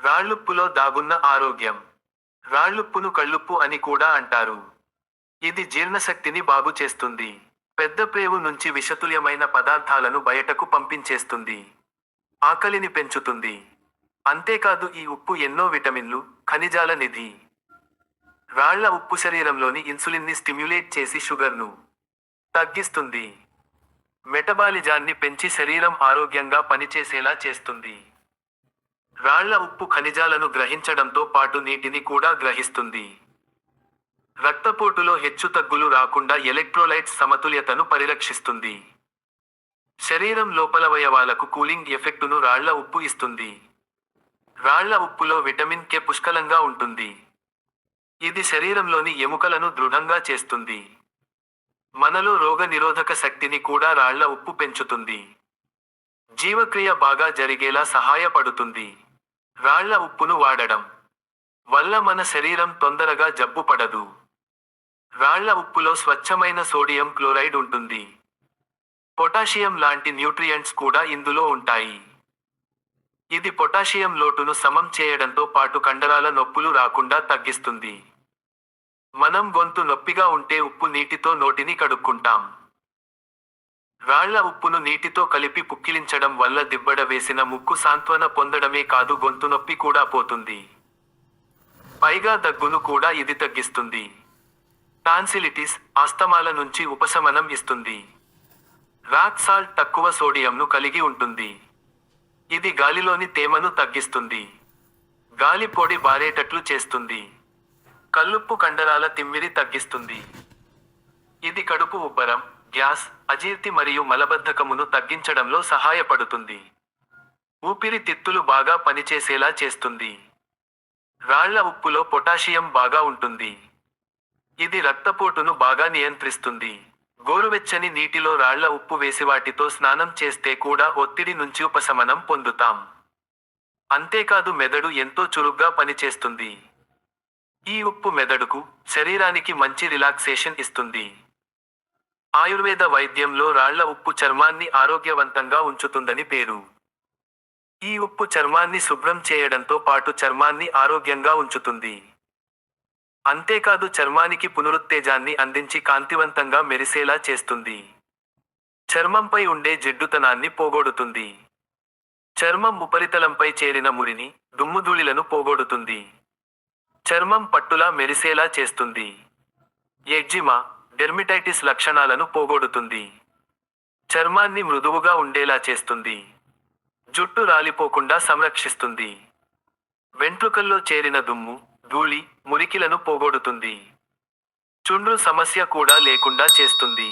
రాళ్ళుప్పులో దాగున్న ఆరోగ్యం. రాళ్ళుప్పును కళ్ళుప్పు అని కూడా అంటారు. ఇది జీర్ణశక్తిని బాగు చేస్తుంది. పెద్ద ప్రేవు నుంచి విషతుల్యమైన పదార్థాలను బయటకు పంపించేస్తుంది. ఆకలిని పెంచుతుంది. అంతేకాదు ఈ ఉప్పు ఎన్నో విటమిన్లు, ఖనిజాల నిధి. రాళ్ల ఉప్పు శరీరంలోని ఇన్సులిన్ని స్టిమ్యులేట్ చేసి షుగర్ను తగ్గిస్తుంది. మెటబాలిజాన్ని పెంచి శరీరం ఆరోగ్యంగా పనిచేసేలా చేస్తుంది. రాళ్ల ఉప్పు ఖనిజాలను గ్రహించడంతో పాటు నీటిని కూడా గ్రహిస్తుంది. రక్తపోటులో హెచ్చుతగ్గులు రాకుండా ఎలక్ట్రోలైట్స్ సమతుల్యతను పరిరక్షిస్తుంది. శరీరం లోపలవయవాలకు కూలింగ్ ఎఫెక్టును రాళ్ల ఉప్పు ఇస్తుంది. రాళ్ల ఉప్పులో విటమిన్ కె పుష్కలంగా ఉంటుంది. ఇది శరీరంలోని ఎముకలను దృఢంగా చేస్తుంది. మనలో రోగ నిరోధక శక్తిని కూడా రాళ్ల ఉప్పు పెంచుతుంది. జీవక్రియ బాగా జరిగేలా సహాయపడుతుంది. రాళ్ల ఉప్పును వాడడం వల్ల మన శరీరం తొందరగా జబ్బు పడదు. రాళ్ల ఉప్పులో స్వచ్ఛమైన సోడియం క్లోరైడ్ ఉంటుంది. పొటాషియం లాంటి న్యూట్రియంట్స్ కూడా ఇందులో ఉంటాయి. ఇది పొటాషియం లోటును సమం చేయడంతో పాటు కండరాల నొప్పులు రాకుండా తగ్గిస్తుంది. మనం గొంతు నొప్పిగా ఉంటే ఉప్పు నీటితో నోటిని కడుక్కుంటాం. రాళ్ల ఉప్పును నీటితో కలిపి పుక్కిలించడం వల్ల దిబ్బడ వేసిన ముక్కు సాంత్వన పొందడమే కాదు గొంతు నొప్పి కూడా పోతుంది. పైగా దగ్గును కూడా ఇది తగ్గిస్తుంది. టాన్సిలిటిస్, ఆస్తమాల నుంచి ఉపశమనం ఇస్తుంది. రాక్ సాల్ట్ తక్కువ సోడియంను కలిగి ఉంటుంది. ఇది గాలిలోని తేమను తగ్గిస్తుంది. గాలి పొడి బారేటట్లు చేస్తుంది. కల్లుప్పు కండరాల తిమ్మిరి తగ్గిస్తుంది. ఇది కడుపు ఉబ్బరం, గ్యాస్, అజీర్తి మరియు మలబద్ధకమును తగ్గించడంలో సహాయపడుతుంది. ఊపిరితిత్తులు బాగా పనిచేసేలా చేస్తుంది. రాళ్ల ఉప్పులో పొటాషియం బాగా ఉంటుంది. ఇది రక్తపోటును బాగా నియంత్రిస్తుంది. గోరువెచ్చని నీటిలో రాళ్ల ఉప్పు వేసి వాటితో స్నానం చేస్తే కూడా ఒత్తిడి నుంచి ఉపశమనం పొందుతాం. అంతేకాదు మెదడు ఎంతో చురుగ్గా పనిచేస్తుంది. ఈ ఉప్పు మెదడుకు, శరీరానికి మంచి రిలాక్సేషన్ ఇస్తుంది. ఆయుర్వేద వైద్యంలో రాళ్ల ఉప్పు చర్మాన్ని ఆరోగ్యవంతంగా ఉంచుతుందని పేరు. ఈ ఉప్పు చర్మాన్ని శుభ్రం చేయడంతో పాటు చర్మాన్ని ఆరోగ్యంగా ఉంచుతుంది. అంతేకాదు చర్మానికి పునరుత్తేజాన్ని అందించి కాంతివంతంగా మెరిసేలా చేస్తుంది. చర్మంపై ఉండే జిడ్డుతనాన్ని పోగొడుతుంది. చర్మం ఉపరితలంపై చేరిన మురిని, దుమ్ముధూళిలను పోగొడుతుంది. చర్మం పట్టులా మెరిసేలా చేస్తుంది. ఎగ్జిమా, డెర్మిటైటిస్ లక్షణాలను పోగొడుతుంది. చర్మాన్ని మృదువుగా ఉండేలా చేస్తుంది. జుట్టు రాలిపోకుండా సంరక్షిస్తుంది. వెంట్రుకల్లో చేరిన దుమ్ము, ధూళి, మురికిలను పోగొడుతుంది. చుండ్రు సమస్య కూడా లేకుండా చేస్తుంది.